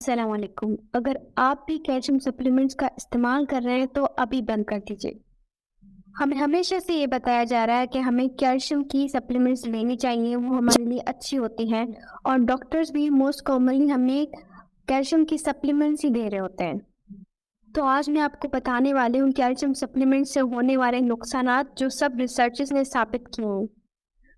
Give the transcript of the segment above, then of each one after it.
السلام علیکم۔ اگر آپ بھی کیلشیم سپلیمنٹس کا استعمال کر رہے ہیں تو ابھی بند کر دیجیے۔ ہمیں ہمیشہ سے یہ بتایا جا رہا ہے کہ ہمیں کیلشیم کی سپلیمنٹس لینی چاہیے، وہ ہمارے لیے اچھی ہوتی ہیں، اور ڈاکٹرز بھی موسٹ کامنلی ہمیں کیلشیم کی سپلیمنٹس ہی دے رہے ہوتے ہیں۔ تو آج میں آپ کو بتانے والی ہوں کیلشیم سپلیمنٹس سے ہونے والے نقصانات جو سب ریسرچز نے ثابت کیے ہیں۔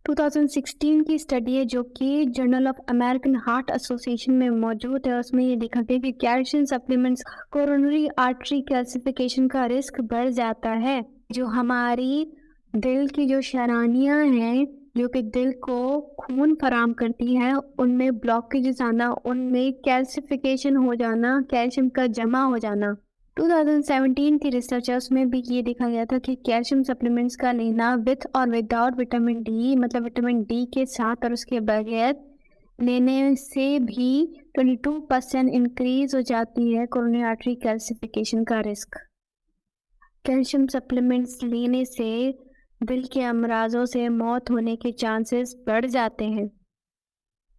2016 کی اسٹڈی ہے جو کہ journal of American heart association میں موجود ہے، اس میں یہ دیکھا گیا کہ calcium supplements coronary artery calcification کا رسک بڑھ جاتا ہے۔ جو ہماری دل کی جو شرانیاں ہیں جو کہ دل کو خون فراہم کرتی ہیں، ان میں بلاکیجز آنا، ان میں کیلسیفیکیشن ہو جانا، کیلشیم کا جمع ہو جانا۔ 2017 کی ریسرچرز میں بھی یہ دیکھا گیا تھا کہ کیلشیم سپلیمنٹس کا لینا وتھ اور وداؤٹ وٹامن ڈی، مطلب وٹامن ڈی کے ساتھ اور اس کے بغیر لینے سے بھی 22% انکریز ہو جاتی ہے کورونری آرٹری کیلسیفیکیشن کا رسک۔ کیلشیم سپلیمنٹس لینے سے دل کے امراضوں سے موت ہونے کے چانسز بڑھ جاتے ہیں۔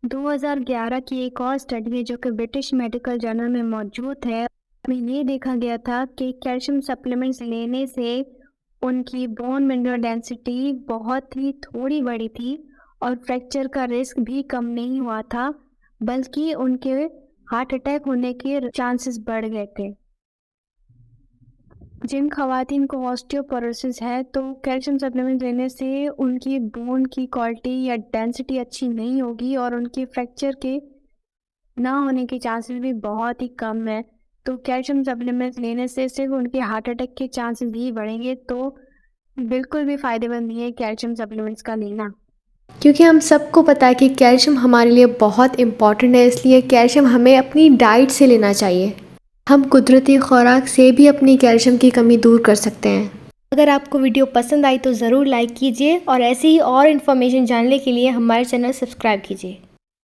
2011 کی ایک اور اسٹڈی ہے جو کہ برٹش میڈیکل جرنل میں موجود ہے، میں یہ دیکھا گیا تھا کہ کیلشیم سپلیمنٹس لینے سے ان کی بون منرل ڈینسٹی بہت ہی تھوڑی بڑی تھی اور فریکچر کا رسک بھی کم نہیں ہوا تھا، بلکہ ان کے ہارٹ اٹیک ہونے کے چانسز بڑھ گئے تھے۔ جن خواتین کو آسٹیوپوروسس ہے تو کیلشیم سپلیمنٹ لینے سے ان کی بون کی کوالٹی یا ڈینسٹی اچھی نہیں ہوگی اور ان کے فریکچر کے نہ ہونے کے چانسز بھی بہت ہی کم ہے۔ تو کیلشیم سپلیمنٹ لینے سے صرف ان کے ہارٹ اٹیک کے چانسز ہی بڑھیں گے، تو بالکل بھی فائدہ مند نہیں ہے کیلشیم سپلیمنٹس کا لینا۔ کیونکہ ہم سب کو پتہ ہے کہ کیلشیم ہمارے لیے بہت امپورٹنٹ ہے، اس لیے کیلشیم ہمیں اپنی ڈائٹ سے لینا چاہیے۔ ہم قدرتی خوراک سے بھی اپنی کیلشیم کی کمی دور کر سکتے ہیں۔ اگر آپ کو ویڈیو پسند آئی تو ضرور لائک کیجیے اور ایسی ہی اور انفارمیشن جاننے کے لیے ہمارے چینل سبسکرائب کیجیے۔